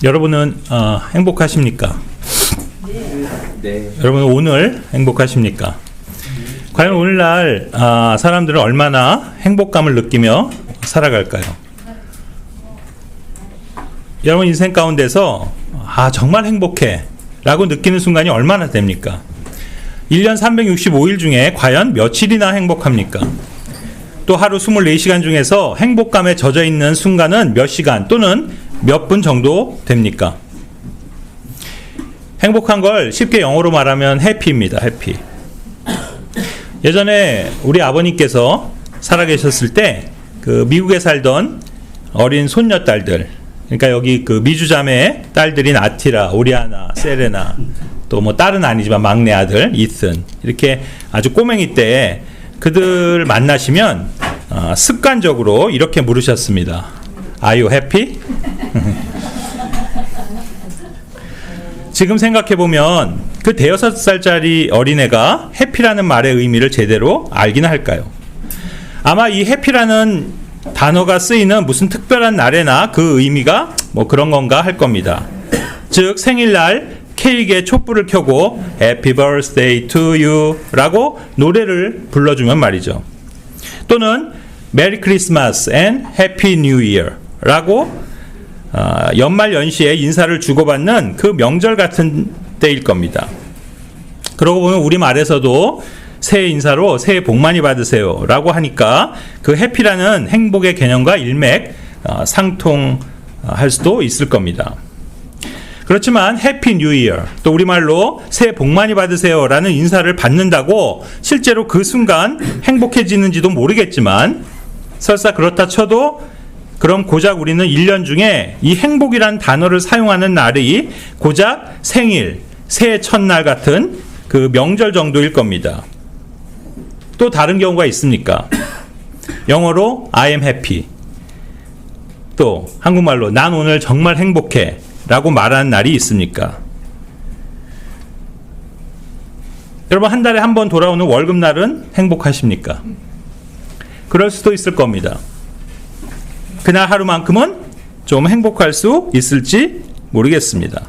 여러분은 행복하십니까? 네. 여러분은 오늘 행복하십니까? 과연 오늘날 사람들은 얼마나 행복감을 느끼며 살아갈까요? 여러분 인생 가운데서 정말 행복해 라고 느끼는 순간이 얼마나 됩니까? 1년 365일 중에 과연 며칠이나 행복합니까? 또 하루 24시간 중에서 행복감에 젖어 있는 순간은 몇 시간 또는 몇 분 정도 됩니까? 행복한 걸 쉽게 영어로 말하면 해피입니다. 해피. 예전에 우리 아버님께서 살아계셨을 때 그 미국에 살던 어린 손녀딸들, 그러니까 여기 그 미주자매의 딸들인 아티라, 오리아나, 세레나, 또 뭐 딸은 아니지만 막내 아들 이슨, 이렇게 아주 꼬맹이 때에 그들 만나시면 습관적으로 이렇게 물으셨습니다. Are you happy? 지금 생각해보면 그 5살짜리 어린애가 해피라는 말의 의미를 제대로 알긴 할까요? 아마 이 해피라는 단어가 쓰이는 무슨 특별한 날에나 그 의미가 뭐 그런 건가 할 겁니다. 즉 생일날 케이크에 촛불을 켜고 Happy birthday to you 라고 노래를 불러주면 말이죠. 또는 Merry Christmas and Happy New Year 라고 연말 연시에 인사를 주고받는 그 명절 같은 때일 겁니다. 그러고 보면 우리말에서도 새해 인사로 새해 복 많이 받으세요 라고 하니까 그 해피라는 행복의 개념과 일맥 상통할 수도 있을 겁니다. 그렇지만 해피 뉴 이어, 또 우리말로 새해 복 많이 받으세요 라는 인사를 받는다고 실제로 그 순간 행복해지는지도 모르겠지만 설사 그렇다 쳐도 그럼 고작 우리는 1년 중에 이 행복이란 단어를 사용하는 날이 고작 생일, 새해 첫날 같은 그 명절 정도일 겁니다. 또 다른 경우가 있습니까? 영어로 I am happy, 또 한국말로 난 오늘 정말 행복해 라고 말하는 날이 있습니까? 여러분 한 달에 한 번 돌아오는 월급날은 행복하십니까? 그럴 수도 있을 겁니다. 그날 하루만큼은 좀 행복할 수 있을지 모르겠습니다.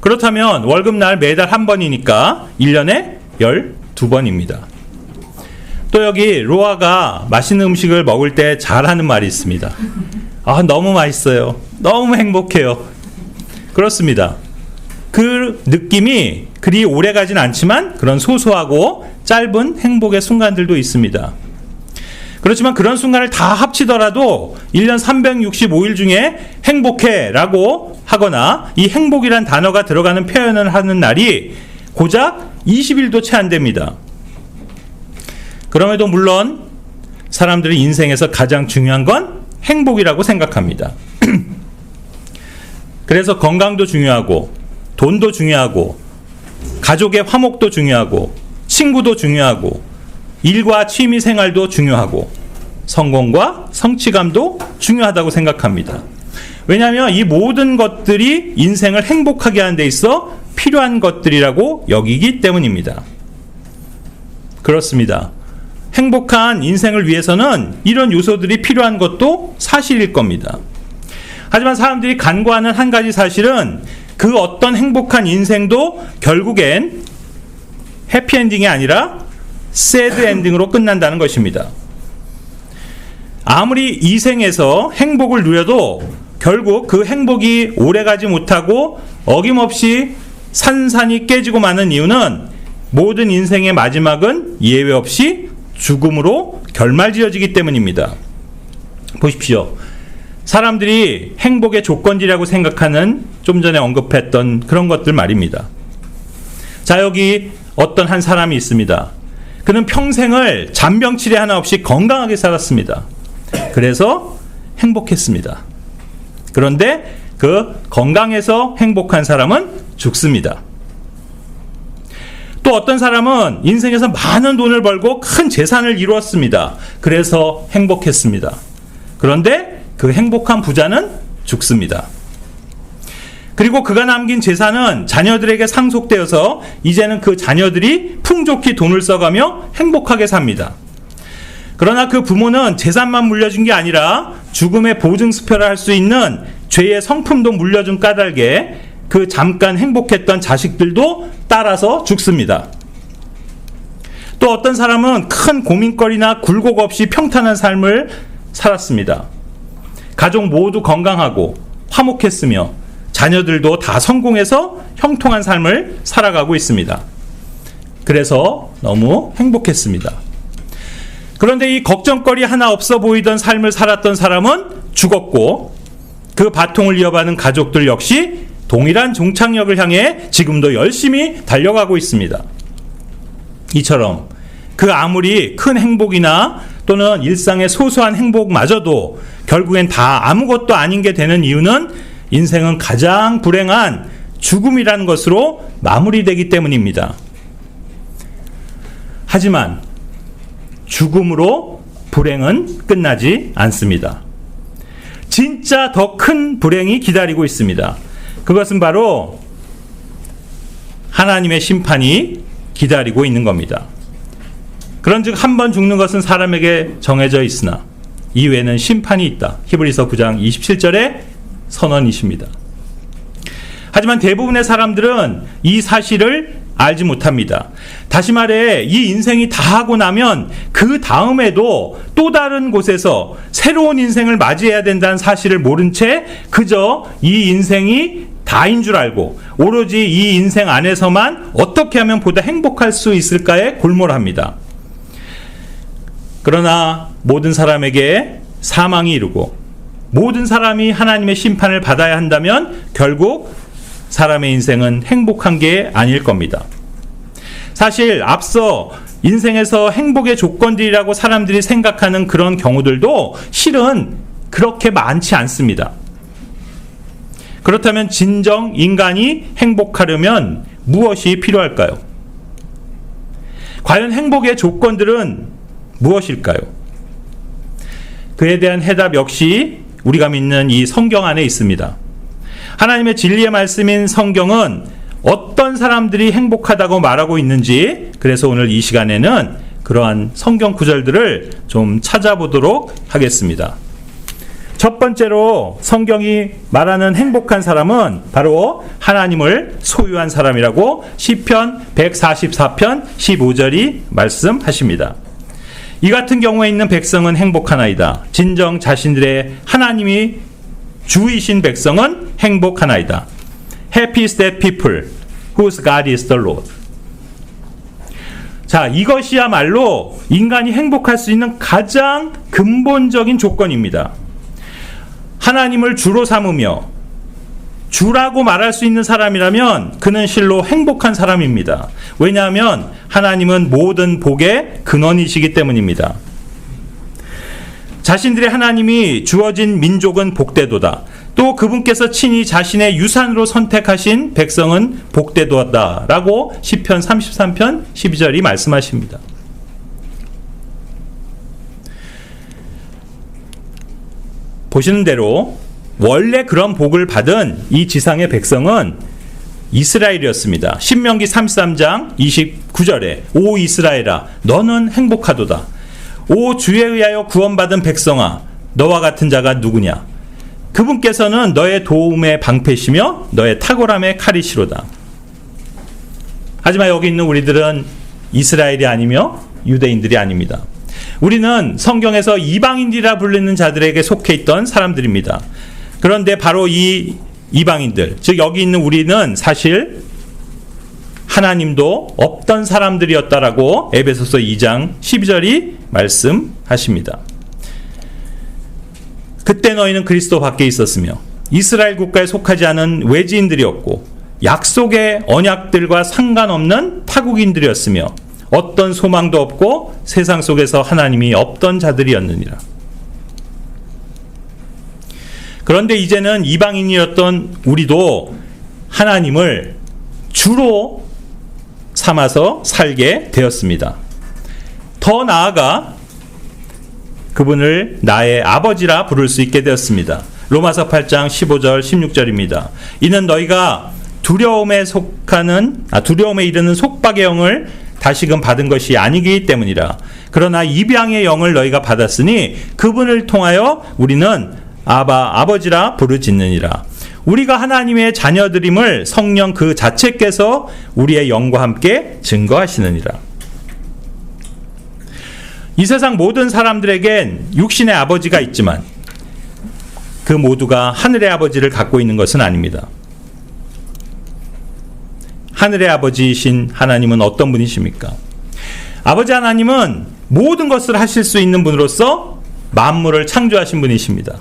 그렇다면 월급날 매달 한 번이니까 1년에 12번입니다. 또 여기 로아가 맛있는 음식을 먹을 때 잘하는 말이 있습니다. 너무 맛있어요. 너무 행복해요. 그렇습니다. 그 느낌이 그리 오래 가진 않지만 그런 소소하고 짧은 행복의 순간들도 있습니다. 그렇지만 그런 순간을 다 합치더라도 1년 365일 중에 행복해 라고 하거나 이 행복이란 단어가 들어가는 표현을 하는 날이 고작 20일도 채 안 됩니다. 그럼에도 물론 사람들이 인생에서 가장 중요한 건 행복이라고 생각합니다. 그래서 건강도 중요하고 돈도 중요하고 가족의 화목도 중요하고 친구도 중요하고 일과 취미 생활도 중요하고 성공과 성취감도 중요하다고 생각합니다. 왜냐하면 이 모든 것들이 인생을 행복하게 하는 데 있어 필요한 것들이라고 여기기 때문입니다. 그렇습니다. 행복한 인생을 위해서는 이런 요소들이 필요한 것도 사실일 겁니다. 하지만 사람들이 간과하는 한 가지 사실은 그 어떤 행복한 인생도 결국엔 해피엔딩이 아니라 새드엔딩으로 끝난다는 것입니다. 아무리 이 생에서 행복을 누려도 결국 그 행복이 오래가지 못하고 어김없이 산산이 깨지고 마는 이유는 모든 인생의 마지막은 예외 없이 죽음으로 결말지어지기 때문입니다. 보십시오. 사람들이 행복의 조건지라고 생각하는 좀 전에 언급했던 그런 것들 말입니다. 자, 여기 어떤 한 사람이 있습니다. 그는 평생을 잔병치레 하나 없이 건강하게 살았습니다. 그래서 행복했습니다. 그런데 그 건강해서 행복한 사람은 죽습니다. 또 어떤 사람은 인생에서 많은 돈을 벌고 큰 재산을 이루었습니다. 그래서 행복했습니다. 그런데 그 행복한 부자는 죽습니다. 그리고 그가 남긴 재산은 자녀들에게 상속되어서 이제는 그 자녀들이 풍족히 돈을 써가며 행복하게 삽니다. 그러나 그 부모는 재산만 물려준 게 아니라 죽음의 보증수표를 할 수 있는 죄의 성품도 물려준 까닭에 그 잠깐 행복했던 자식들도 따라서 죽습니다. 또 어떤 사람은 큰 고민거리나 굴곡 없이 평탄한 삶을 살았습니다. 가족 모두 건강하고 화목했으며 자녀들도 다 성공해서 형통한 삶을 살아가고 있습니다. 그래서 너무 행복했습니다. 그런데 이 걱정거리 하나 없어 보이던 삶을 살았던 사람은 죽었고, 그 바통을 이어받은 가족들 역시 동일한 종착역을 향해 지금도 열심히 달려가고 있습니다. 이처럼 그 아무리 큰 행복이나 또는 일상의 소소한 행복마저도 결국엔 다 아무것도 아닌 게 되는 이유는 인생은 가장 불행한 죽음이라는 것으로 마무리되기 때문입니다. 하지만 죽음으로 불행은 끝나지 않습니다. 진짜 더 큰 불행이 기다리고 있습니다. 그것은 바로 하나님의 심판이 기다리고 있는 겁니다. 그런즉 한 번 죽는 것은 사람에게 정해져 있으나 이후에는 심판이 있다. 히브리서 9장 27절의 선언이십니다. 하지만 대부분의 사람들은 이 사실을 알지 못합니다. 다시 말해, 이 인생이 다 하고 나면 그 다음에도 또 다른 곳에서 새로운 인생을 맞이해야 된다는 사실을 모른 채 그저 이 인생이 다인 줄 알고 오로지 이 인생 안에서만 어떻게 하면 보다 행복할 수 있을까에 골몰합니다. 그러나 모든 사람에게 사망이 이르고 모든 사람이 하나님의 심판을 받아야 한다면 결국 사람의 인생은 행복한 게 아닐 겁니다. 사실 앞서 인생에서 행복의 조건들이라고 사람들이 생각하는 그런 경우들도 실은 그렇게 많지 않습니다. 그렇다면 진정 인간이 행복하려면 무엇이 필요할까요? 과연 행복의 조건들은 무엇일까요? 그에 대한 해답 역시 우리가 믿는 이 성경 안에 있습니다. 하나님의 진리의 말씀인 성경은 어떤 사람들이 행복하다고 말하고 있는지, 그래서 오늘 이 시간에는 그러한 성경 구절들을 좀 찾아보도록 하겠습니다. 첫 번째로 성경이 말하는 행복한 사람은 바로 하나님을 소유한 사람이라고 시편 144편 15절이 말씀하십니다. 이 같은 경우에 있는 백성은 행복하나이다. 진정 자신들의 하나님이 주이신 백성은 행복하나이다. Happy is that people whose God is the Lord. 자, 이것이야말로 인간이 행복할 수 있는 가장 근본적인 조건입니다. 하나님을 주로 삼으며 주라고 말할 수 있는 사람이라면 그는 실로 행복한 사람입니다. 왜냐하면 하나님은 모든 복의 근원이시기 때문입니다. 자신들의 하나님이 주어진 민족은 복되도다. 또 그분께서 친히 자신의 유산으로 선택하신 백성은 복되도다 라고 시편 33편 12절이 말씀하십니다. 보시는 대로 원래 그런 복을 받은 이 지상의 백성은 이스라엘이었습니다. 신명기 33장 29절에 오 이스라엘아 너는 행복하도다. 오 주에 의하여 구원받은 백성아 너와 같은 자가 누구냐. 그분께서는 너의 도움의 방패시며 너의 탁월함의 칼이시로다. 하지만 여기 있는 우리들은 이스라엘이 아니며 유대인들이 아닙니다. 우리는 성경에서 이방인이라 불리는 자들에게 속해 있던 사람들입니다. 그런데 바로 이 이방인들, 즉 여기 있는 우리는 사실 하나님도 없던 사람들이었다라고 에베소서 2장 12절이 말씀하십니다. 그때 너희는 그리스도 밖에 있었으며 이스라엘 국가에 속하지 않은 외지인들이었고 약속의 언약들과 상관없는 타국인들이었으며 어떤 소망도 없고 세상 속에서 하나님이 없던 자들이었느니라. 그런데 이제는 이방인이었던 우리도 하나님을 주로 삼아서 살게 되었습니다. 더 나아가 그분을 나의 아버지라 부를 수 있게 되었습니다. 로마서 8장 15절 16절입니다. 이는 너희가 두려움에 이르는 속박의 영을 다시금 받은 것이 아니기 때문이라. 그러나 입양의 영을 너희가 받았으니 그분을 통하여 우리는 아바 아버지라 부르짖느니라. 우리가 하나님의 자녀들임을 성령 그 자체께서 우리의 영과 함께 증거하시느니라. 이 세상 모든 사람들에겐 육신의 아버지가 있지만 그 모두가 하늘의 아버지를 갖고 있는 것은 아닙니다. 하늘의 아버지이신 하나님은 어떤 분이십니까? 아버지 하나님은 모든 것을 하실 수 있는 분으로서 만물을 창조하신 분이십니다.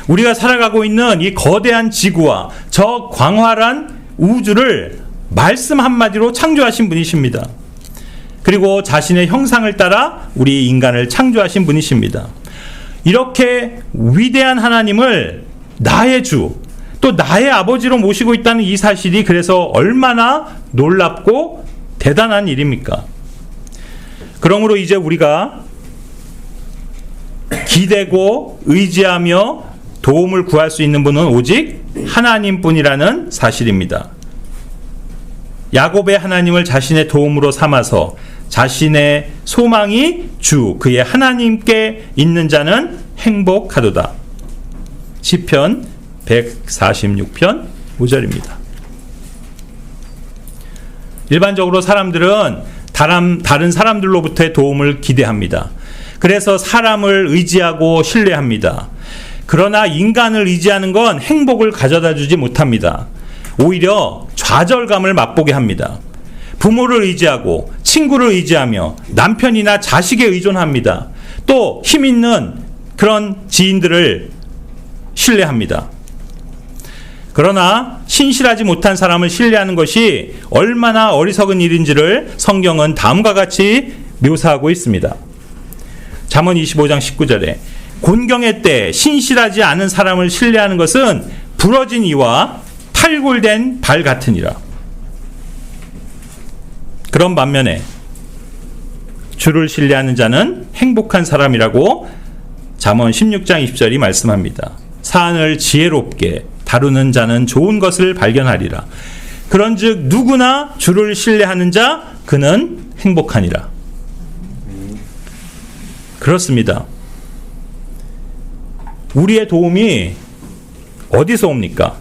우리가 살아가고 있는 이 거대한 지구와 저 광활한 우주를 말씀 한마디로 창조하신 분이십니다. 그리고 자신의 형상을 따라 우리 인간을 창조하신 분이십니다. 이렇게 위대한 하나님을 나의 주, 또 나의 아버지로 모시고 있다는 이 사실이 그래서 얼마나 놀랍고 대단한 일입니까? 그러므로 이제 우리가 기대고 의지하며 도움을 구할 수 있는 분은 오직 하나님뿐이라는 사실입니다. 야곱의 하나님을 자신의 도움으로 삼아서 자신의 소망이 주 그의 하나님께 있는 자는 행복하도다. 시편 146편 5절입니다. 일반적으로 사람들은 다른 사람들로부터의 도움을 기대합니다. 그래서 사람을 의지하고 신뢰합니다. 그러나 인간을 의지하는 건 행복을 가져다 주지 못합니다. 오히려 좌절감을 맛보게 합니다. 부모를 의지하고 친구를 의지하며 남편이나 자식에 의존합니다. 또 힘 있는 그런 지인들을 신뢰합니다. 그러나 신실하지 못한 사람을 신뢰하는 것이 얼마나 어리석은 일인지를 성경은 다음과 같이 묘사하고 있습니다. 잠언 25장 19절에 곤경의 때 신실하지 않은 사람을 신뢰하는 것은 부러진 이와 탈골된 발 같으니라. 그런 반면에 주를 신뢰하는 자는 행복한 사람이라고 잠언 16장 20절이 말씀합니다. 사안을 지혜롭게 다루는 자는 좋은 것을 발견하리라. 그런즉 누구나 주를 신뢰하는 자 그는 행복하니라. 그렇습니다. 우리의 도움이 어디서 옵니까?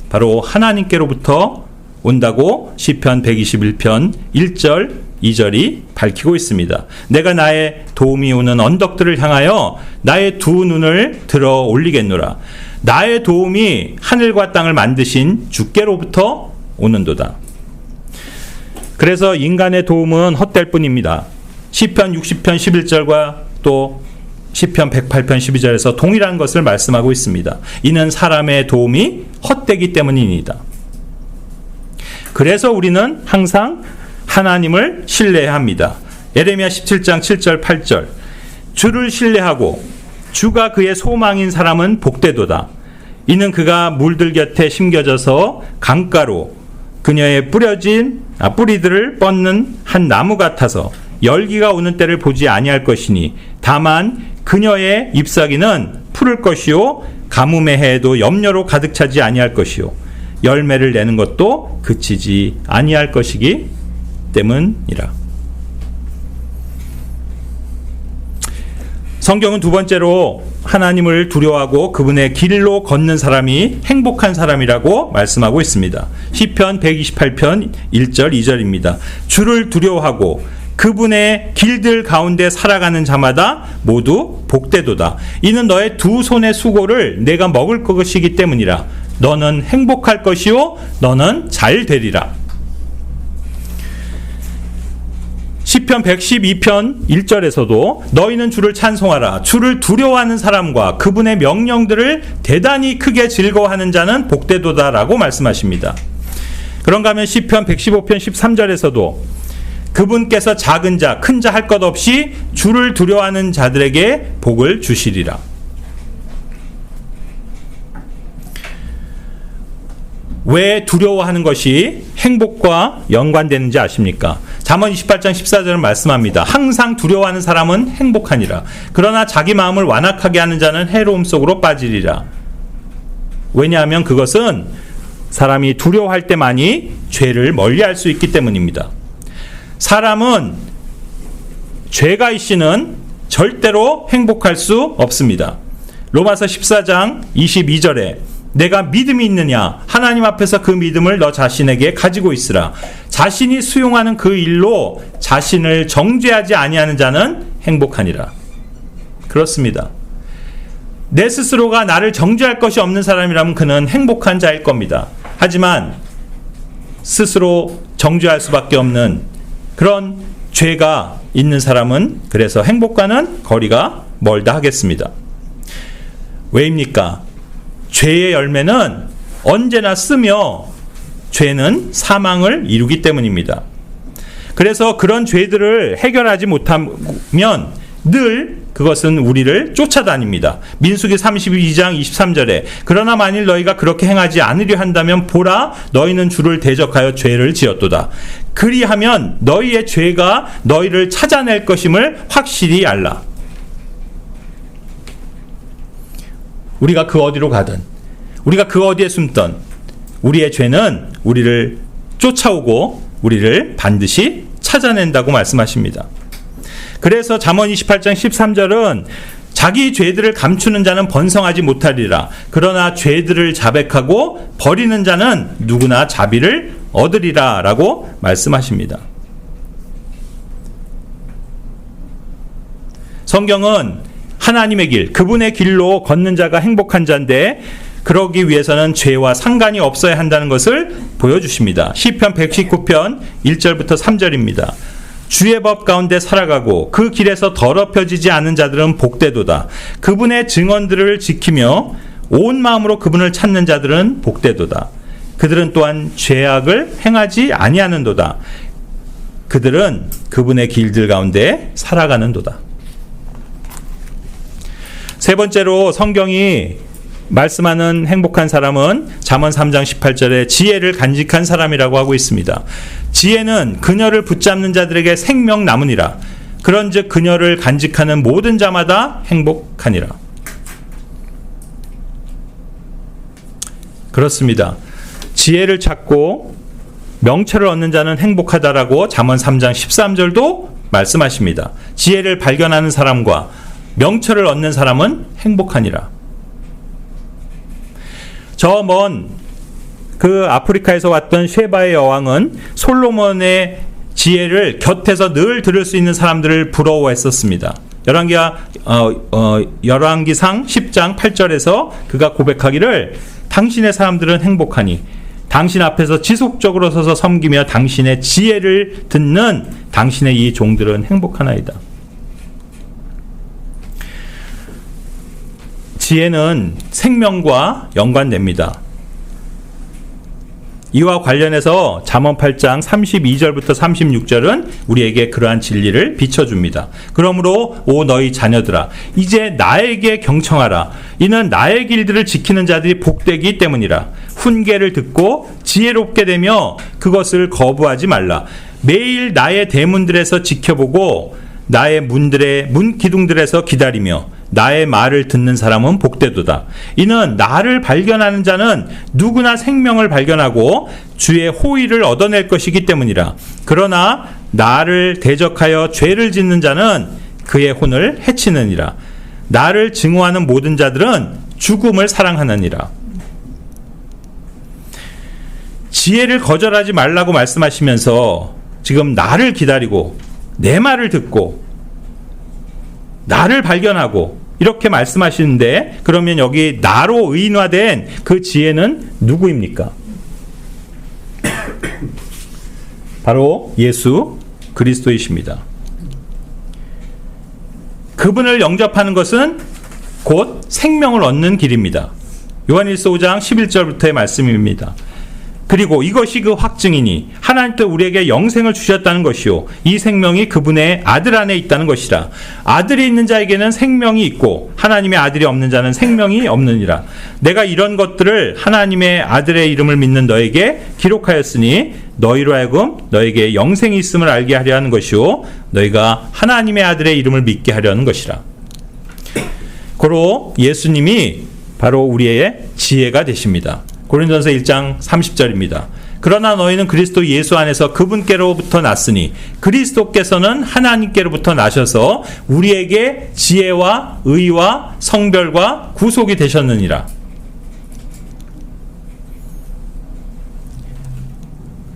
바로 하나님께로부터 온다고 시편 121편 1절 2절이 밝히고 있습니다. 내가 나의 도움이 오는 언덕들을 향하여 나의 두 눈을 들어 올리겠노라. 나의 도움이 하늘과 땅을 만드신 주께로부터 오는도다. 그래서 인간의 도움은 헛될 뿐입니다. 시편 60편 11절과 또 시편 108편 12절에서 동일한 것을 말씀하고 있습니다. 이는 사람의 도움이 헛되기 때문입니다. 그래서 우리는 항상 하나님을 신뢰해야 합니다. 예레미야 17장 7절 8절 주를 신뢰하고 주가 그의 소망인 사람은 복되도다. 이는 그가 물들 곁에 심겨져서 강가로 그녀의 뿌리들을 뻗는 한 나무 같아서 열기가 오는 때를 보지 아니할 것이니 다만 그녀의 잎사귀는 푸를 것이요 가뭄의 해에도 염려로 가득 차지 아니할 것이요 열매를 내는 것도 그치지 아니할 것이기 때문이라. 성경은 두 번째로 하나님을 두려워하고 그분의 길로 걷는 사람이 행복한 사람이라고 말씀하고 있습니다. 시편 128편 1절 2절입니다. 주를 두려워하고 그분의 길들 가운데 살아가는 자마다 모두 복되도다. 이는 너의 두 손의 수고를 내가 먹을 것이기 때문이라. 너는 행복할 것이요 너는 잘 되리라. 시편 112편 1절에서도 너희는 주를 찬송하라. 주를 두려워하는 사람과 그분의 명령들을 대단히 크게 즐거워하는 자는 복되도다라고 말씀하십니다. 그런가 하면 시편 115편 13절에서도 그분께서 작은 자, 큰 자 할 것 없이 주를 두려워하는 자들에게 복을 주시리라. 왜 두려워하는 것이 행복과 연관되는지 아십니까? 잠언 28장 14절은 말씀합니다. 항상 두려워하는 사람은 행복하니라. 그러나 자기 마음을 완악하게 하는 자는 해로움 속으로 빠지리라. 왜냐하면 그것은 사람이 두려워할 때만이 죄를 멀리할 수 있기 때문입니다. 사람은 죄가 있이는 절대로 행복할 수 없습니다. 로마서 14장 22절에 내가 믿음이 있느냐? 하나님 앞에서 그 믿음을 너 자신에게 가지고 있으라. 자신이 수용하는 그 일로 자신을 정죄하지 아니하는 자는 행복하니라. 그렇습니다. 내 스스로가 나를 정죄할 것이 없는 사람이라면 그는 행복한 자일 겁니다. 하지만 스스로 정죄할 수밖에 없는 그런 죄가 있는 사람은 그래서 행복과는 거리가 멀다 하겠습니다. 왜입니까? 죄의 열매는 언제나 쓰며 죄는 사망을 이루기 때문입니다. 그래서 그런 죄들을 해결하지 못하면 늘 그것은 우리를 쫓아다닙니다. 민수기 32장 23절에 그러나 만일 너희가 그렇게 행하지 않으려 한다면 보라 너희는 주를 대적하여 죄를 지었도다. 그리하면 너희의 죄가 너희를 찾아낼 것임을 확실히 알라. 우리가 그 어디로 가든 우리가 그 어디에 숨던 우리의 죄는 우리를 쫓아오고 우리를 반드시 찾아낸다고 말씀하십니다. 그래서 잠언 28장 13절은 자기 죄들을 감추는 자는 번성하지 못하리라. 그러나 죄들을 자백하고 버리는 자는 누구나 자비를 얻으리라 라고 말씀하십니다. 성경은 하나님의 길, 그분의 길로 걷는 자가 행복한 자인데 그러기 위해서는 죄와 상관이 없어야 한다는 것을 보여주십니다. 시편 119편 1절부터 3절입니다. 주의 법 가운데 살아가고 그 길에서 더럽혀지지 않은 자들은 복되도다. 그분의 증언들을 지키며 온 마음으로 그분을 찾는 자들은 복되도다. 그들은 또한 죄악을 행하지 아니하는도다. 그들은 그분의 길들 가운데 살아가는도다. 세 번째로 성경이 말씀하는 행복한 사람은 잠언 3장 18절에 지혜를 간직한 사람이라고 하고 있습니다. 지혜는 그녀를 붙잡는 자들에게 생명 나무니라. 그런즉 그녀를 간직하는 모든 자마다 행복하니라. 그렇습니다. 지혜를 찾고 명철을 얻는 자는 행복하다라고 잠언 3장 13절도 말씀하십니다. 지혜를 발견하는 사람과 명철을 얻는 사람은 행복하니라. 저 먼 그 아프리카에서 왔던 쉐바의 여왕은 솔로몬의 지혜를 곁에서 늘 들을 수 있는 사람들을 부러워했었습니다. 열왕기상 10장 8절에서 그가 고백하기를 당신의 사람들은 행복하니 당신 앞에서 지속적으로 서서 섬기며 당신의 지혜를 듣는 당신의 이 종들은 행복하나이다. 지혜는 생명과 연관됩니다. 이와 관련해서 잠언 8장 32절부터 36절은 우리에게 그러한 진리를 비춰줍니다. 그러므로 오 너희 자녀들아 이제 나에게 경청하라. 이는 나의 길들을 지키는 자들이 복되기 때문이라. 훈계를 듣고 지혜롭게 되며 그것을 거부하지 말라. 매일 나의 대문들에서 지켜보고 나의 문 기둥들에서 기다리며 나의 말을 듣는 사람은 복되도다. 이는 나를 발견하는 자는 누구나 생명을 발견하고 주의 호의를 얻어낼 것이기 때문이라. 그러나 나를 대적하여 죄를 짓는 자는 그의 혼을 해치느니라. 나를 증오하는 모든 자들은 죽음을 사랑하느니라. 지혜를 거절하지 말라고 말씀하시면서 지금 나를 기다리고 내 말을 듣고 나를 발견하고 이렇게 말씀하시는데 그러면 여기 나로 의인화된 그 지혜는 누구입니까? 바로 예수 그리스도이십니다. 그분을 영접하는 것은 곧 생명을 얻는 길입니다. 요한일서 5장 11절부터의 말씀입니다. 그리고 이것이 그 확증이니 하나님께서 우리에게 영생을 주셨다는 것이요 이 생명이 그분의 아들 안에 있다는 것이라. 아들이 있는 자에게는 생명이 있고 하나님의 아들이 없는 자는 생명이 없느니라. 내가 이런 것들을 하나님의 아들의 이름을 믿는 너에게 기록하였으니 너희로 하여금 너에게 영생이 있음을 알게 하려 하는 것이요 너희가 하나님의 아들의 이름을 믿게 하려는 것이라. 고로 예수님이 바로 우리의 지혜가 되십니다. 고린도전서 1장 30절입니다. 그러나 너희는 그리스도 예수 안에서 그분께로부터 났으니 그리스도께서는 하나님께로부터 나셔서 우리에게 지혜와 의와 성별과 구속이 되셨느니라.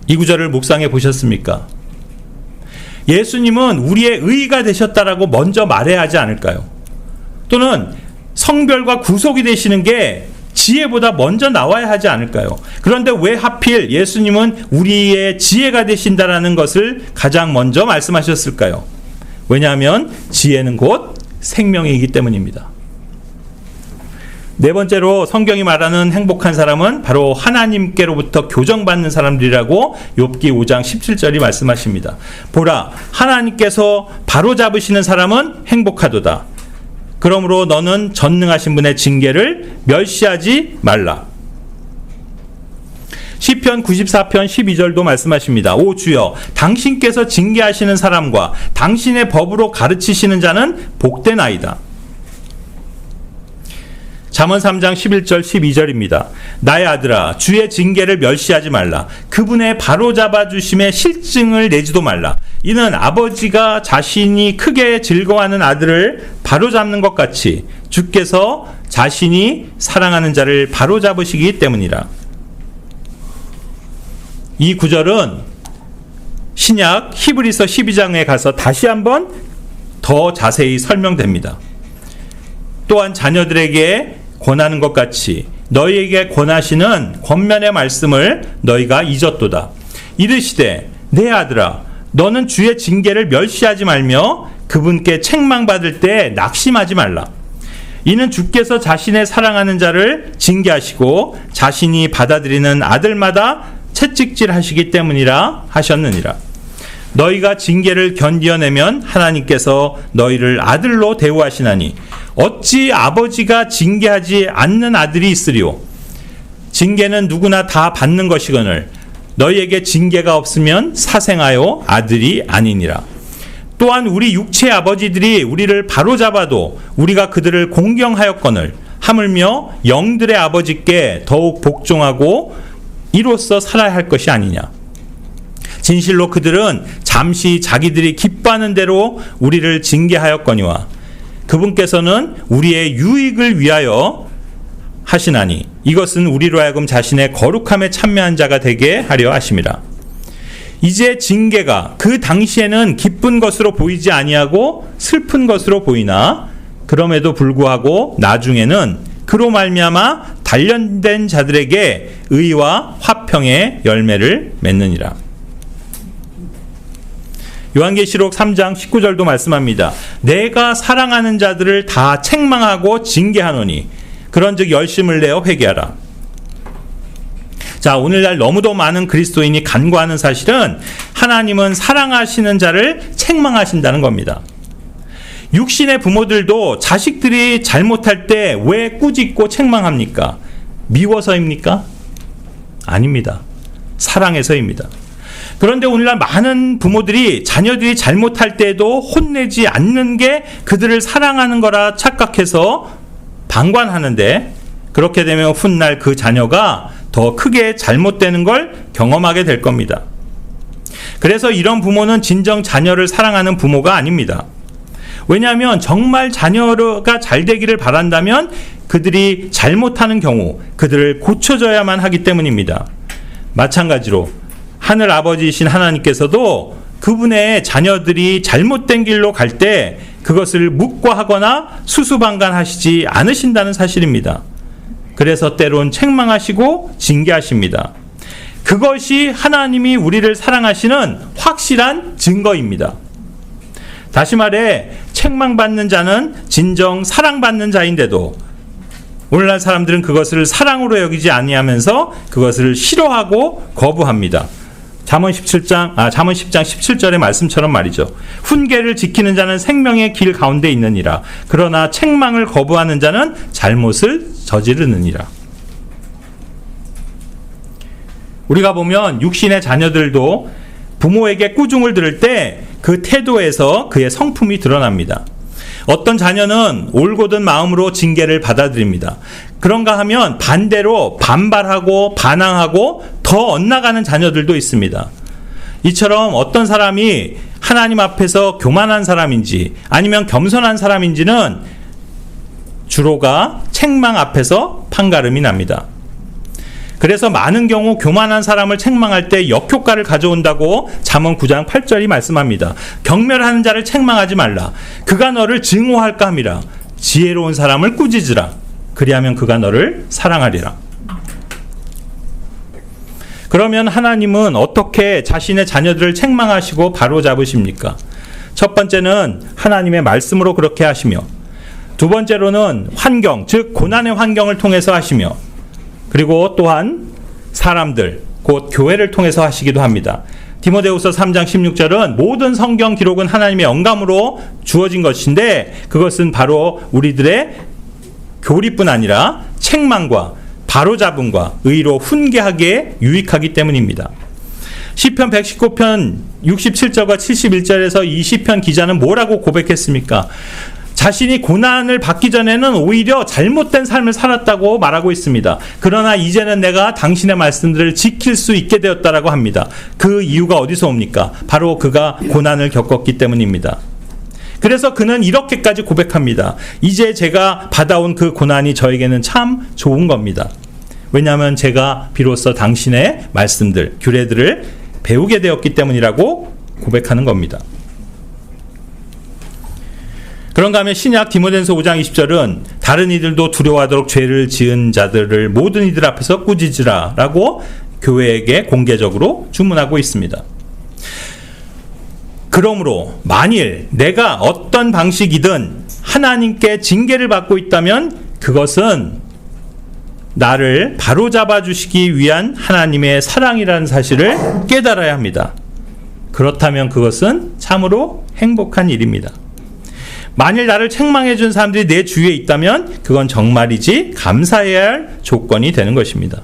이 구절을 묵상해 보셨습니까? 예수님은 우리의 의가 되셨다라고 먼저 말해야 하지 않을까요? 또는 성별과 구속이 되시는 게 지혜보다 먼저 나와야 하지 않을까요? 그런데 왜 하필 예수님은 우리의 지혜가 되신다라는 것을 가장 먼저 말씀하셨을까요? 왜냐하면 지혜는 곧 생명이기 때문입니다. 네 번째로 성경이 말하는 행복한 사람은 바로 하나님께로부터 교정받는 사람들이라고 욥기 5장 17절이 말씀하십니다. 보라, 하나님께서 바로잡으시는 사람은 행복하도다. 그러므로 너는 전능하신 분의 징계를 멸시하지 말라. 시편 94편 12절도 말씀하십니다. 오 주여, 당신께서 징계하시는 사람과 당신의 법으로 가르치시는 자는 복되나이다. 잠언 3장 11절 12절입니다. 나의 아들아, 주의 징계를 멸시하지 말라. 그분의 바로잡아 주심의 실증을 내지도 말라. 이는 아버지가 자신이 크게 즐거워하는 아들을 바로잡는 것 같이 주께서 자신이 사랑하는 자를 바로잡으시기 때문이라. 이 구절은 신약 히브리서 12장에 가서 다시 한번 더 자세히 설명됩니다. 또한 자녀들에게 권하는 것 같이 너희에게 권하시는 권면의 말씀을 너희가 잊었도다. 이르시되 내 아들아, 너는 주의 징계를 멸시하지 말며 그분께 책망받을 때 낙심하지 말라. 이는 주께서 자신의 사랑하는 자를 징계하시고 자신이 받아들이는 아들마다 채찍질하시기 때문이라 하셨느니라. 너희가 징계를 견디어내면 하나님께서 너희를 아들로 대우하시나니 어찌 아버지가 징계하지 않는 아들이 있으리요. 징계는 누구나 다 받는 것이거늘 너희에게 징계가 없으면 사생하여 아들이 아니니라. 또한 우리 육체의 아버지들이 우리를 바로잡아도 우리가 그들을 공경하였거늘 하물며 영들의 아버지께 더욱 복종하고 이로써 살아야 할 것이 아니냐. 진실로 그들은 잠시 자기들이 기뻐하는 대로 우리를 징계하였거니와 그분께서는 우리의 유익을 위하여 하시나니 이것은 우리로 하여금 자신의 거룩함에 참여한 자가 되게 하려 하심이라. 이제 징계가 그 당시에는 기쁜 것으로 보이지 아니하고 슬픈 것으로 보이나 그럼에도 불구하고 나중에는 그로 말미암아 단련된 자들에게 의와 화평의 열매를 맺느니라. 요한계시록 3장 19절도 말씀합니다. 내가 사랑하는 자들을 다 책망하고 징계하노니 그런즉 열심을 내어 회개하라. 자, 오늘날 너무도 많은 그리스도인이 간과하는 사실은 하나님은 사랑하시는 자를 책망하신다는 겁니다. 육신의 부모들도 자식들이 잘못할 때 왜 꾸짖고 책망합니까? 미워서입니까? 아닙니다. 사랑해서입니다. 그런데 오늘날 많은 부모들이 자녀들이 잘못할 때에도 혼내지 않는 게 그들을 사랑하는 거라 착각해서 방관하는데 그렇게 되면 훗날 그 자녀가 더 크게 잘못되는 걸 경험하게 될 겁니다. 그래서 이런 부모는 진정 자녀를 사랑하는 부모가 아닙니다. 왜냐하면 정말 자녀가 잘 되기를 바란다면 그들이 잘못하는 경우 그들을 고쳐줘야만 하기 때문입니다. 마찬가지로 하늘 아버지이신 하나님께서도 그분의 자녀들이 잘못된 길로 갈 때 그것을 묵과하거나 수수방관하시지 않으신다는 사실입니다. 그래서 때론 책망하시고 징계하십니다. 그것이 하나님이 우리를 사랑하시는 확실한 증거입니다. 다시 말해 책망받는 자는 진정 사랑받는 자인데도 오늘날 사람들은 그것을 사랑으로 여기지 아니하면서 그것을 싫어하고 거부합니다. 잠언 10장 17절의 말씀처럼 말이죠. 훈계를 지키는 자는 생명의 길 가운데 있느니라. 그러나 책망을 거부하는 자는 잘못을 저지르느니라. 우리가 보면 육신의 자녀들도 부모에게 꾸중을 들을 때 그 태도에서 그의 성품이 드러납니다. 어떤 자녀는 올곧은 마음으로 징계를 받아들입니다. 그런가 하면 반대로 반발하고 반항하고 더 엇나가는 자녀들도 있습니다. 이처럼 어떤 사람이 하나님 앞에서 교만한 사람인지 아니면 겸손한 사람인지는 주로가 책망 앞에서 판가름이 납니다. 그래서 많은 경우 교만한 사람을 책망할 때 역효과를 가져온다고 잠언 9장 8절이 말씀합니다. 경멸하는 자를 책망하지 말라. 그가 너를 증오할까 함이라. 지혜로운 사람을 꾸짖으라. 그리하면 그가 너를 사랑하리라. 그러면 하나님은 어떻게 자신의 자녀들을 책망하시고 바로잡으십니까? 첫 번째는 하나님의 말씀으로 그렇게 하시며, 두 번째로는 환경, 즉 고난의 환경을 통해서 하시며, 그리고 또한 사람들, 곧 교회를 통해서 하시기도 합니다. 디모데후서 3장 16절은 모든 성경 기록은 하나님의 영감으로 주어진 것인데 그것은 바로 우리들의 교리뿐 아니라 책망과 바로잡음과 의로 훈계하기에 유익하기 때문입니다. 시편 119편 67절과 71절에서 이 시편 기자는 뭐라고 고백했습니까? 자신이 고난을 받기 전에는 오히려 잘못된 삶을 살았다고 말하고 있습니다. 그러나 이제는 내가 당신의 말씀들을 지킬 수 있게 되었다라고 합니다. 그 이유가 어디서 옵니까? 바로 그가 고난을 겪었기 때문입니다. 그래서 그는 이렇게까지 고백합니다. 이제 제가 받아온 그 고난이 저에게는 참 좋은 겁니다. 왜냐하면 제가 비로소 당신의 말씀들, 규례들을 배우게 되었기 때문이라고 고백하는 겁니다. 그런가 하면 신약 디모데전서 5장 20절은 다른 이들도 두려워하도록 죄를 지은 자들을 모든 이들 앞에서 꾸짖으라 라고 교회에게 공개적으로 주문하고 있습니다. 그러므로 만일 내가 어떤 방식이든 하나님께 징계를 받고 있다면 그것은 나를 바로잡아 주시기 위한 하나님의 사랑이라는 사실을 깨달아야 합니다. 그렇다면 그것은 참으로 행복한 일입니다. 만일 나를 책망해 준 사람들이 내 주위에 있다면 그건 정말이지 감사해야 할 조건이 되는 것입니다.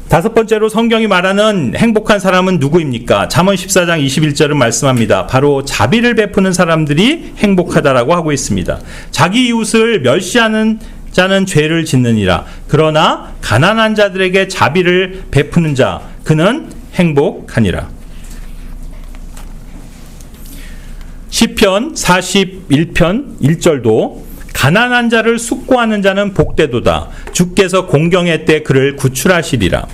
다섯 번째로 성경이 말하는 행복한 사람은 누구입니까? 잠언 14장 21절은 말씀합니다. 바로 자비를 베푸는 사람들이 행복하다라고 하고 있습니다. 자기 이웃을 멸시하는 자는 죄를 짓느니라. 그러나 가난한 자들에게 자비를 베푸는 자, 그는 행복하니라. 시편 41편 1절도 가난한 자를 숙고하는 자는 복되도다. 주께서 공경의 때 그를 구출하시리라.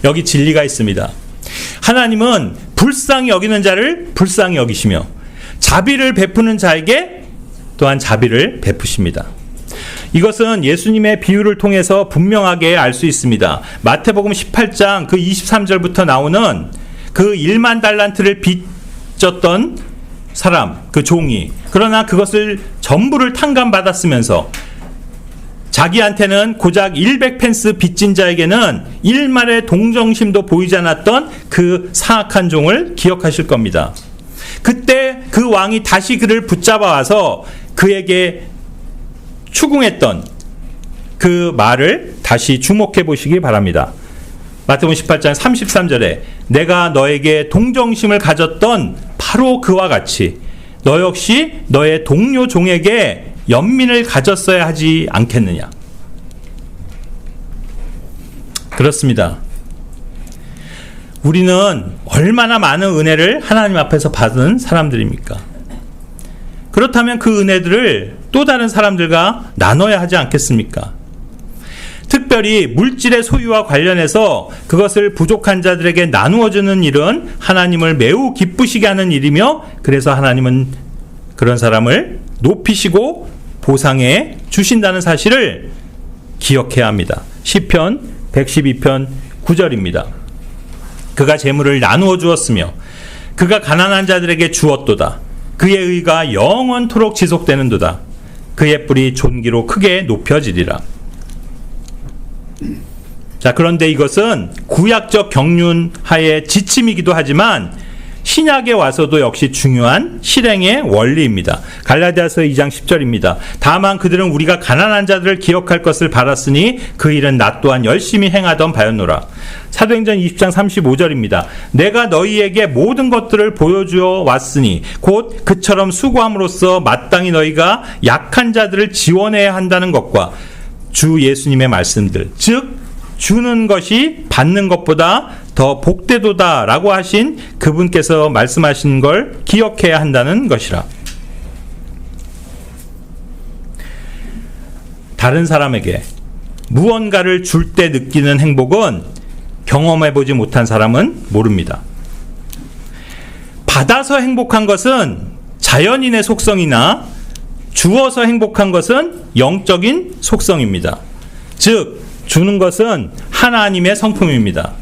여기 진리가 있습니다. 하나님은 불쌍히 여기는 자를 불쌍히 여기시며 자비를 베푸는 자에게 또한 자비를 베푸십니다. 이것은 예수님의 비유를 통해서 분명하게 알 수 있습니다. 마태복음 18장 그 23절부터 나오는 그 1만 달란트를 빚졌던 사람, 그 종이, 그러나 그것을 전부를 탕감받았으면서 자기한테는 고작 100펜스 빚진 자에게는 일말의 동정심도 보이지 않았던 그 사악한 종을 기억하실 겁니다. 그때 그 왕이 다시 그를 붙잡아 와서 그에게 추궁했던 그 말을 다시 주목해 보시기 바랍니다. 마태복음 18장 33절에 내가 너에게 동정심을 가졌던 바로 그와 같이 너 역시 너의 동료 종에게 연민을 가졌어야 하지 않겠느냐. 그렇습니다. 우리는 얼마나 많은 은혜를 하나님 앞에서 받은 사람들입니까? 그렇다면 그 은혜들을 또 다른 사람들과 나눠야 하지 않겠습니까? 특별히 물질의 소유와 관련해서 그것을 부족한 자들에게 나누어주는 일은 하나님을 매우 기쁘시게 하는 일이며, 그래서 하나님은 그런 사람을 높이시고 보상해 주신다는 사실을 기억해야 합니다. 시편 112편 9절입니다. 그가 재물을 나누어 주었으며 그가 가난한 자들에게 주었도다. 그의 의가 영원토록 지속되는도다. 그의 뿔이 존귀로 크게 높여지리라. 자, 그런데 이것은 구약적 경륜하의 지침이기도 하지만 신약에 와서도 역시 중요한 실행의 원리입니다. 갈라디아서 2장 10절입니다. 다만 그들은 우리가 가난한 자들을 기억할 것을 바랐으니 그 일은 나 또한 열심히 행하던 바였노라. 사도행전 20장 35절입니다. 내가 너희에게 모든 것들을 보여주어 왔으니 곧 그처럼 수고함으로써 마땅히 너희가 약한 자들을 지원해야 한다는 것과 주 예수님의 말씀들, 즉 주는 것이 받는 것보다 더 복되도다 라고 하신 그분께서 말씀하신 걸 기억해야 한다는 것이라. 다른 사람에게 무언가를 줄 때 느끼는 행복은 경험해보지 못한 사람은 모릅니다. 받아서 행복한 것은 자연인의 속성이나 주어서 행복한 것은 영적인 속성입니다. 즉 주는 것은 하나님의 성품입니다.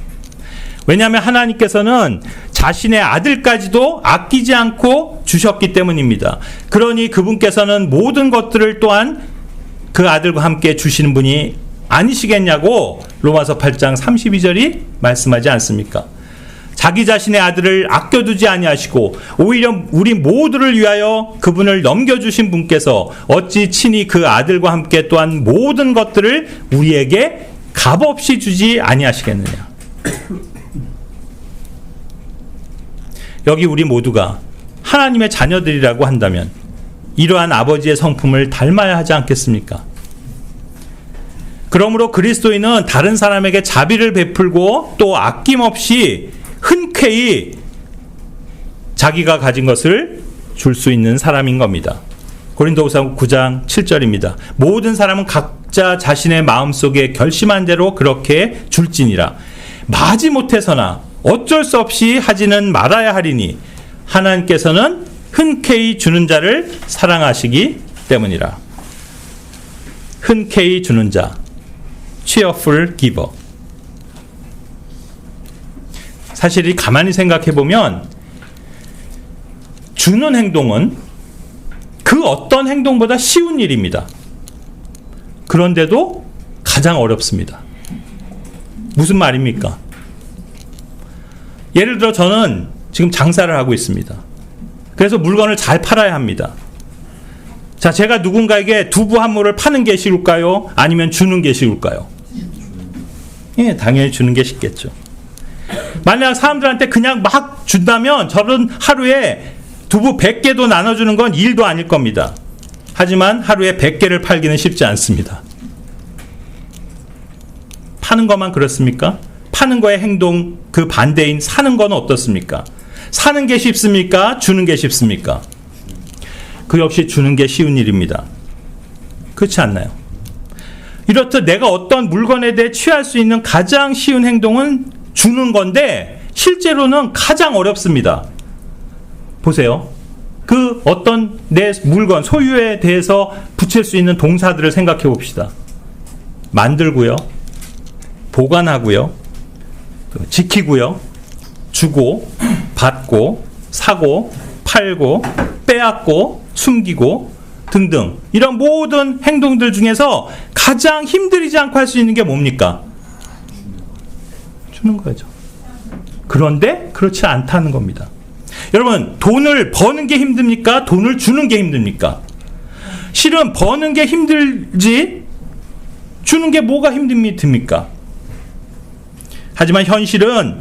왜냐하면 하나님께서는 자신의 아들까지도 아끼지 않고 주셨기 때문입니다. 그러니 그분께서는 모든 것들을 또한 그 아들과 함께 주시는 분이 아니시겠냐고 로마서 8장 32절이 말씀하지 않습니까? 자기 자신의 아들을 아껴두지 아니하시고 오히려 우리 모두를 위하여 그분을 넘겨주신 분께서 어찌 친히 그 아들과 함께 또한 모든 것들을 우리에게 값없이 주지 아니하시겠느냐. 여기 우리 모두가 하나님의 자녀들이라고 한다면 이러한 아버지의 성품을 닮아야 하지 않겠습니까? 그러므로 그리스도인은 다른 사람에게 자비를 베풀고 또 아낌없이 흔쾌히 자기가 가진 것을 줄 수 있는 사람인 겁니다. 고린도후서 9장 7절입니다. 모든 사람은 각자 자신의 마음속에 결심한 대로 그렇게 줄지니라. 마지못해서나 어쩔 수 없이 하지는 말아야 하리니 하나님께서는 흔쾌히 주는 자를 사랑하시기 때문이라. 흔쾌히 주는 자, cheerful giver. 사실 이 가만히 생각해 보면 주는 행동은 그 어떤 행동보다 쉬운 일입니다. 그런데도 가장 어렵습니다. 무슨 말입니까? 예를 들어 저는 지금 장사를 하고 있습니다. 그래서 물건을 잘 팔아야 합니다. 자, 제가 누군가에게 두부 한 모를 파는 게 쉬울까요? 아니면 주는 게 쉬울까요? 예, 당연히 주는 게 쉽겠죠. 만약 사람들한테 그냥 막 준다면 저는 하루에 두부 100개도 나눠주는 건 일도 아닐 겁니다. 하지만 하루에 100개를 팔기는 쉽지 않습니다. 파는 것만 그렇습니까? 파는 거의 행동 그 반대인 사는 건 어떻습니까? 사는 게 쉽습니까? 주는 게 쉽습니까? 그 역시 주는 게 쉬운 일입니다. 그렇지 않나요? 이렇듯 내가 어떤 물건에 대해 취할 수 있는 가장 쉬운 행동은 주는 건데 실제로는 가장 어렵습니다. 보세요. 그 어떤 내 물건, 소유에 대해서 붙일 수 있는 동사들을 생각해 봅시다. 만들고요. 보관하고요. 지키고요. 주고, 받고, 사고, 팔고, 빼앗고, 숨기고 등등 이런 모든 행동들 중에서 가장 힘들이지 않고 할 수 있는 게 뭡니까? 주는 거죠. 그런데 그렇지 않다는 겁니다. 여러분, 돈을 버는 게 힘듭니까? 돈을 주는 게 힘듭니까? 실은 버는 게 힘들지 주는 게 뭐가 힘듭니까? 하지만 현실은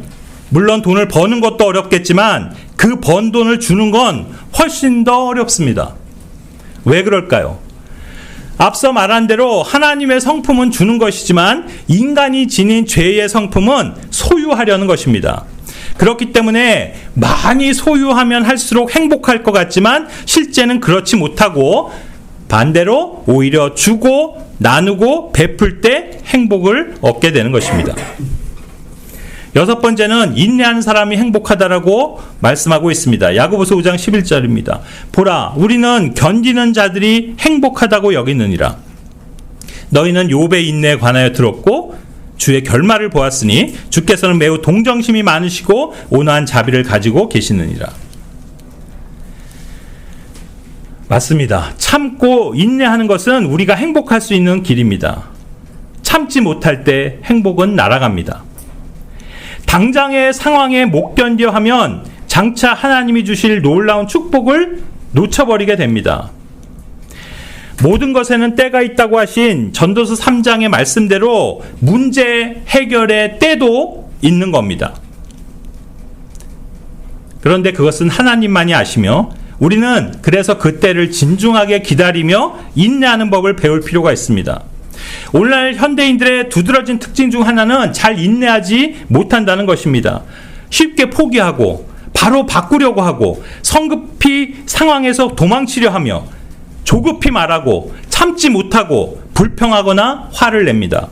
물론 돈을 버는 것도 어렵겠지만 그 번 돈을 주는 건 훨씬 더 어렵습니다. 왜 그럴까요? 앞서 말한 대로 하나님의 성품은 주는 것이지만 인간이 지닌 죄의 성품은 소유하려는 것입니다. 그렇기 때문에 많이 소유하면 할수록 행복할 것 같지만 실제는 그렇지 못하고 반대로 오히려 주고 나누고 베풀 때 행복을 얻게 되는 것입니다. 여섯 번째는 인내하는 사람이 행복하다라고 말씀하고 있습니다. 야고보서 5장 11절입니다. 보라, 우리는 견디는 자들이 행복하다고 여기느니라. 너희는 욥의 인내에 관하여 들었고 주의 결말을 보았으니 주께서는 매우 동정심이 많으시고 온화한 자비를 가지고 계시느니라. 맞습니다. 참고 인내하는 것은 우리가 행복할 수 있는 길입니다. 참지 못할 때 행복은 날아갑니다. 당장의 상황에 못 견뎌 하면 장차 하나님이 주실 놀라운 축복을 놓쳐버리게 됩니다. 모든 것에는 때가 있다고 하신 전도서 3장의 말씀대로 문제 해결의 때도 있는 겁니다. 그런데 그것은 하나님만이 아시며 우리는 그래서 그 때를 진중하게 기다리며 인내하는 법을 배울 필요가 있습니다. 오늘날 현대인들의 두드러진 특징 중 하나는 잘 인내하지 못한다는 것입니다. 쉽게 포기하고 바로 바꾸려고 하고 성급히 상황에서 도망치려 하며 조급히 말하고 참지 못하고 불평하거나 화를 냅니다.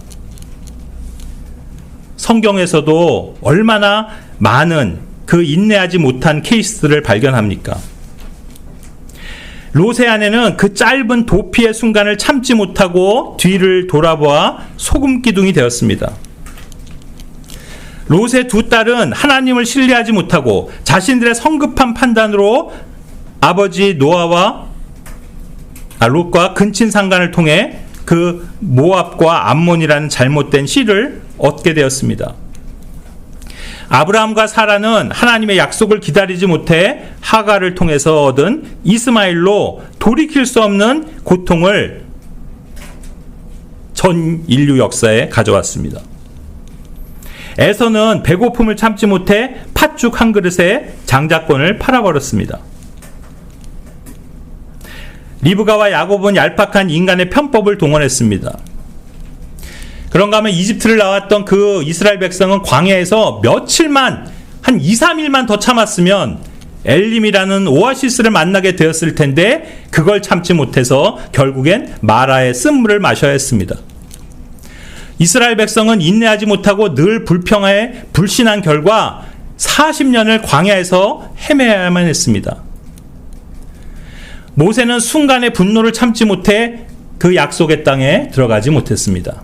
성경에서도 얼마나 많은 그 인내하지 못한 케이스들을 발견합니까? 롯의 아내는 그 짧은 도피의 순간을 참지 못하고 뒤를 돌아보아 소금 기둥이 되었습니다. 롯의 두 딸은 하나님을 신뢰하지 못하고 자신들의 성급한 판단으로 아버지 노아와 롯과 근친 상간을 통해 그 모압과 암몬이라는 잘못된 씨를 얻게 되었습니다. 아브라함과 사라는 하나님의 약속을 기다리지 못해 하갈을 통해서 얻은 이스마엘로 돌이킬 수 없는 고통을 전 인류 역사에 가져왔습니다. 에서는 배고픔을 참지 못해 팥죽 한 그릇에 장자권을 팔아버렸습니다. 리브가와 야곱은 얄팍한 인간의 편법을 동원했습니다. 그런가 하면 이집트를 나왔던 그 이스라엘 백성은 광야에서 며칠만, 한 2, 3일만 더 참았으면 엘림이라는 오아시스를 만나게 되었을 텐데 그걸 참지 못해서 결국엔 마라의 쓴물을 마셔야 했습니다. 이스라엘 백성은 인내하지 못하고 늘 불평하에 불신한 결과 40년을 광야에서 헤매야만 했습니다. 모세는 순간의 분노를 참지 못해 그 약속의 땅에 들어가지 못했습니다.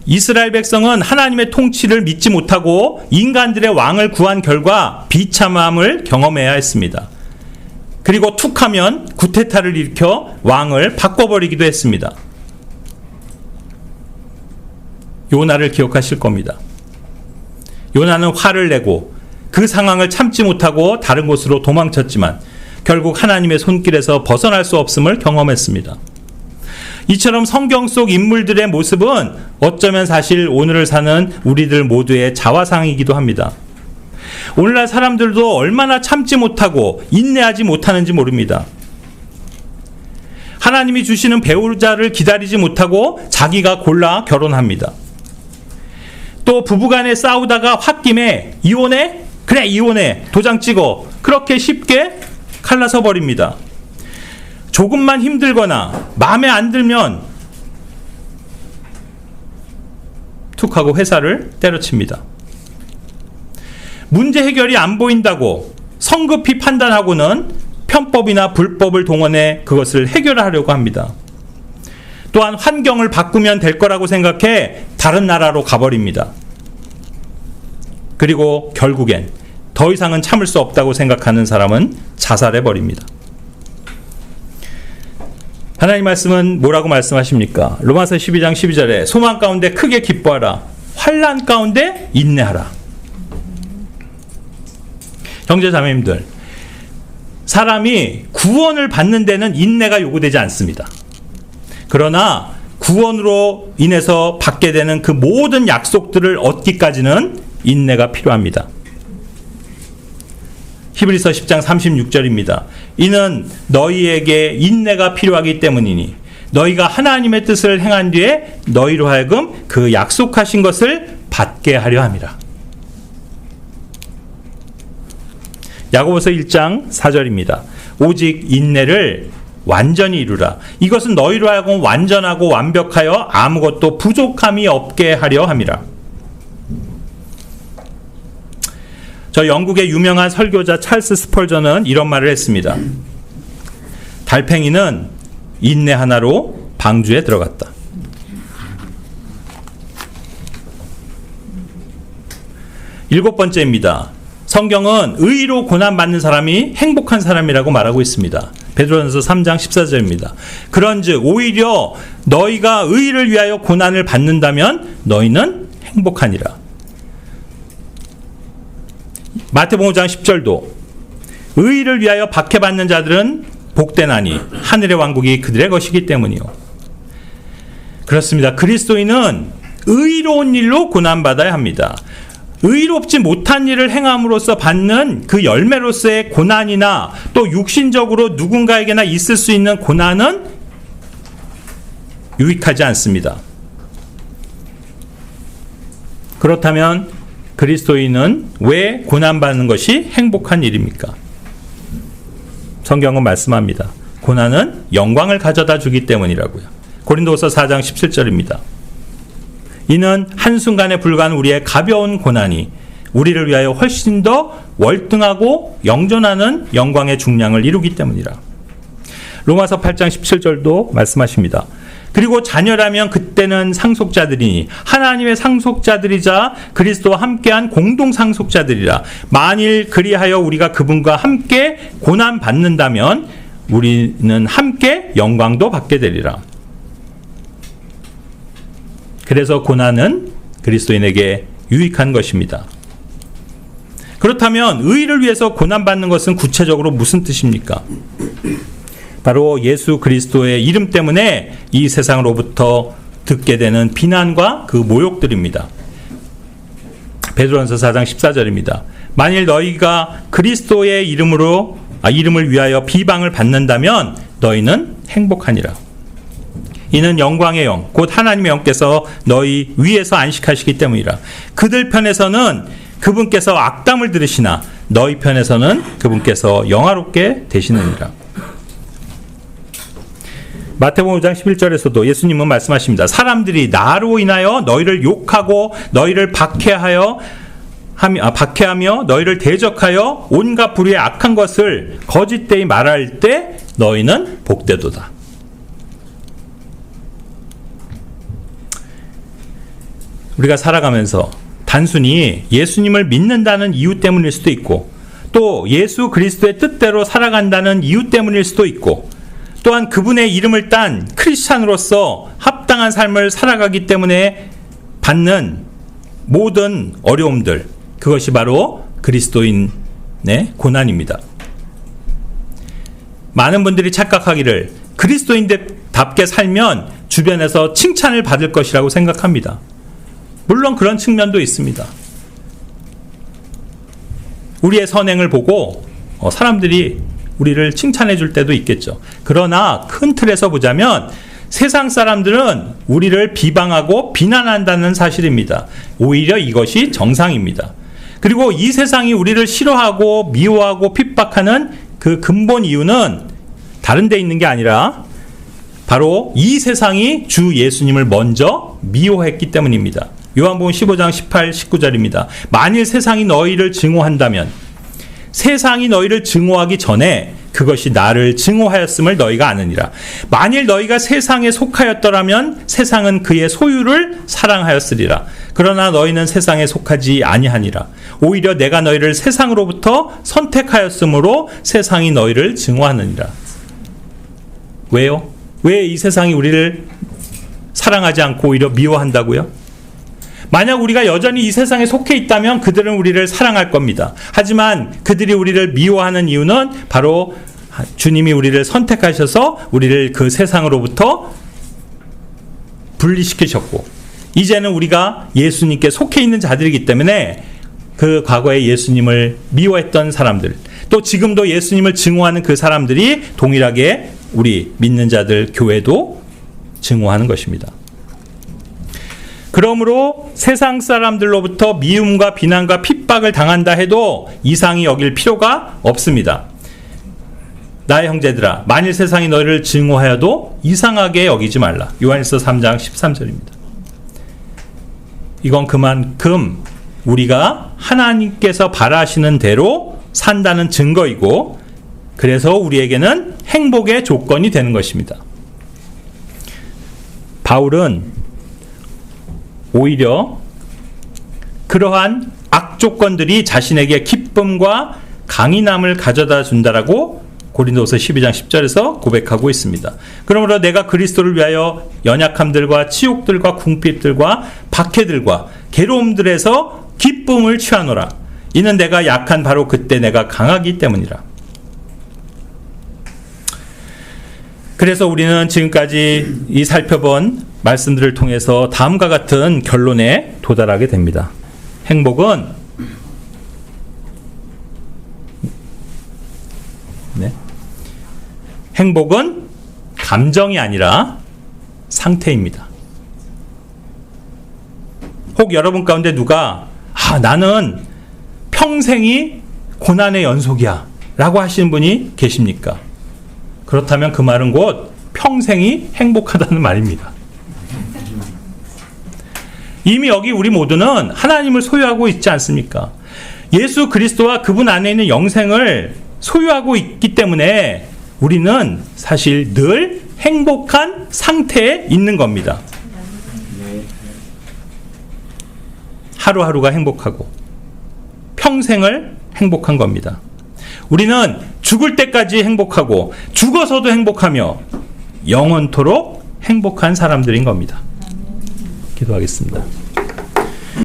이스라엘 백성은 하나님의 통치를 믿지 못하고 인간들의 왕을 구한 결과 비참함을 경험해야 했습니다. 그리고 툭하면 구테타를 일으켜 왕을 바꿔버리기도 했습니다. 요나를 기억하실 겁니다. 요나는 화를 내고 그 상황을 참지 못하고 다른 곳으로 도망쳤지만 결국 하나님의 손길에서 벗어날 수 없음을 경험했습니다. 이처럼 성경 속 인물들의 모습은 어쩌면 사실 오늘을 사는 우리들 모두의 자화상이기도 합니다. 오늘날 사람들도 얼마나 참지 못하고 인내하지 못하는지 모릅니다. 하나님이 주시는 배우자를 기다리지 못하고 자기가 골라 결혼합니다. 또 부부간에 싸우다가 홧김에 이혼해? 그래 이혼해. 도장 찍어. 그렇게 쉽게 갈라서 버립니다. 조금만 힘들거나 마음에 안 들면 툭 하고 회사를 때려칩니다. 문제 해결이 안 보인다고 성급히 판단하고는 편법이나 불법을 동원해 그것을 해결하려고 합니다. 또한 환경을 바꾸면 될 거라고 생각해 다른 나라로 가버립니다. 그리고 결국엔 더 이상은 참을 수 없다고 생각하는 사람은 자살해버립니다. 하나님 말씀은 뭐라고 말씀하십니까? 로마서 12장 12절에 소망 가운데 크게 기뻐하라. 환난 가운데 인내하라. 형제 자매님들, 사람이 구원을 받는 데는 인내가 요구되지 않습니다. 그러나 구원으로 인해서 받게 되는 그 모든 약속들을 얻기까지는 인내가 필요합니다. 히브리서 10장 36절입니다. 이는 너희에게 인내가 필요하기 때문이니 너희가 하나님의 뜻을 행한 뒤에 너희로 하여금 그 약속하신 것을 받게 하려 함이라. 야고보서 1장 4절입니다. 오직 인내를 완전히 이루라. 이것은 너희로 하여금 완전하고 완벽하여 아무것도 부족함이 없게 하려 함이라. 저 영국의 유명한 설교자 찰스 스펄전은 이런 말을 했습니다. 달팽이는 인내 하나로 방주에 들어갔다. 일곱 번째입니다. 성경은 의로 고난받는 사람이 행복한 사람이라고 말하고 있습니다. 베드로전서 3장 14절입니다. 그런즉 오히려 너희가 의를 위하여 고난을 받는다면 너희는 행복하니라. 마태복음 5장 10절도 의의를 위하여 박해받는 자들은 복되나니 하늘의 왕국이 그들의 것이기 때문이요. 그렇습니다. 그리스도인은 의로운 일로 고난받아야 합니다. 의롭지 못한 일을 행함으로써 받는 그 열매로서의 고난이나 또 육신적으로 누군가에게나 있을 수 있는 고난은 유익하지 않습니다. 그렇다면 그리스도인은 왜 고난받는 것이 행복한 일입니까? 성경은 말씀합니다. 고난은 영광을 가져다 주기 때문이라고요. 고린도후서 4장 17절입니다. 이는 한순간에 불과한 우리의 가벼운 고난이 우리를 위하여 훨씬 더 월등하고 영존하는 영광의 중량을 이루기 때문이라. 로마서 8장 17절도 말씀하십니다. 그리고 자녀라면 그때는 상속자들이니 하나님의 상속자들이자 그리스도와 함께한 공동 상속자들이라. 만일 그리하여 우리가 그분과 함께 고난 받는다면 우리는 함께 영광도 받게 되리라. 그래서 고난은 그리스도인에게 유익한 것입니다. 그렇다면 의를 위해서 고난받는 것은 구체적으로 무슨 뜻입니까? 바로 예수 그리스도의 이름 때문에 이 세상으로부터 듣게 되는 비난과 그 모욕들입니다. 베드로전서 4장 14절입니다. 만일 너희가 그리스도의 이름을 위하여 비방을 받는다면 너희는 행복하니라. 이는 영광의 영, 곧 하나님의 영께서 너희 위에서 안식하시기 때문이라. 그들 편에서는 그분께서 악담을 들으시나 너희 편에서는 그분께서 영화롭게 되시느니라. 마태복음 5장 11절에서도 예수님은 말씀하십니다. 사람들이 나로 인하여 너희를 욕하고 너희를 박해하며 너희를 대적하여 온갖 불의의 악한 것을 거짓되이 말할 때 너희는 복되도다. 우리가 살아가면서 단순히 예수님을 믿는다는 이유 때문일 수도 있고 또 예수 그리스도의 뜻대로 살아간다는 이유 때문일 수도 있고 또한 그분의 이름을 딴 크리스찬으로서 합당한 삶을 살아가기 때문에 받는 모든 어려움들, 그것이 바로 그리스도인의 고난입니다. 많은 분들이 착각하기를 그리스도인답게 살면 주변에서 칭찬을 받을 것이라고 생각합니다. 물론 그런 측면도 있습니다. 우리의 선행을 보고 사람들이 우리를 칭찬해 줄 때도 있겠죠. 그러나 큰 틀에서 보자면 세상 사람들은 우리를 비방하고 비난한다는 사실입니다. 오히려 이것이 정상입니다. 그리고 이 세상이 우리를 싫어하고 미워하고 핍박하는 그 근본 이유는 다른 데 있는 게 아니라 바로 이 세상이 주 예수님을 먼저 미워했기 때문입니다. 요한복음 15장 18, 19절입니다. 만일 세상이 너희를 증오한다면 세상이 너희를 증오하기 전에 그것이 나를 증오하였음을 너희가 아느니라. 만일 너희가 세상에 속하였더라면 세상은 그의 소유를 사랑하였으리라. 그러나 너희는 세상에 속하지 아니하니라. 오히려 내가 너희를 세상으로부터 선택하였으므로 세상이 너희를 증오하느니라. 왜요? 왜 이 세상이 우리를 사랑하지 않고 오히려 미워한다고요? 만약 우리가 여전히 이 세상에 속해 있다면 그들은 우리를 사랑할 겁니다. 하지만 그들이 우리를 미워하는 이유는 바로 주님이 우리를 선택하셔서 우리를 그 세상으로부터 분리시키셨고 이제는 우리가 예수님께 속해 있는 자들이기 때문에 그 과거에 예수님을 미워했던 사람들 또 지금도 예수님을 증오하는 그 사람들이 동일하게 우리 믿는 자들 교회도 증오하는 것입니다. 그러므로 세상 사람들로부터 미움과 비난과 핍박을 당한다 해도 이상히 여길 필요가 없습니다. 나의 형제들아, 만일 세상이 너희를 증오하여도 이상하게 여기지 말라. 요한일서 3장 13절입니다. 이건 그만큼 우리가 하나님께서 바라시는 대로 산다는 증거이고 그래서 우리에게는 행복의 조건이 되는 것입니다. 바울은 오히려 그러한 악조건들이 자신에게 기쁨과 강인함을 가져다 준다라고 고린도서 12장 10절에서 고백하고 있습니다. 그러므로 내가 그리스도를 위하여 연약함들과 치욕들과 궁핍들과 박해들과 괴로움들에서 기쁨을 취하노라. 이는 내가 약한 바로 그때 내가 강하기 때문이라. 그래서 우리는 지금까지 이 살펴본 말씀들을 통해서 다음과 같은 결론에 도달하게 됩니다. 행복은 행복은 감정이 아니라 상태입니다. 혹 여러분 가운데 누가 나는 평생이 고난의 연속이야 라고 하시는 분이 계십니까? 그렇다면 그 말은 곧 평생이 행복하다는 말입니다. 이미 여기 우리 모두는 하나님을 소유하고 있지 않습니까? 예수 그리스도와 그분 안에 있는 영생을 소유하고 있기 때문에 우리는 사실 늘 행복한 상태에 있는 겁니다. 하루하루가 행복하고 평생을 행복한 겁니다. 우리는 죽을 때까지 행복하고 죽어서도 행복하며 영원토록 행복한 사람들인 겁니다. 기도하겠습니다.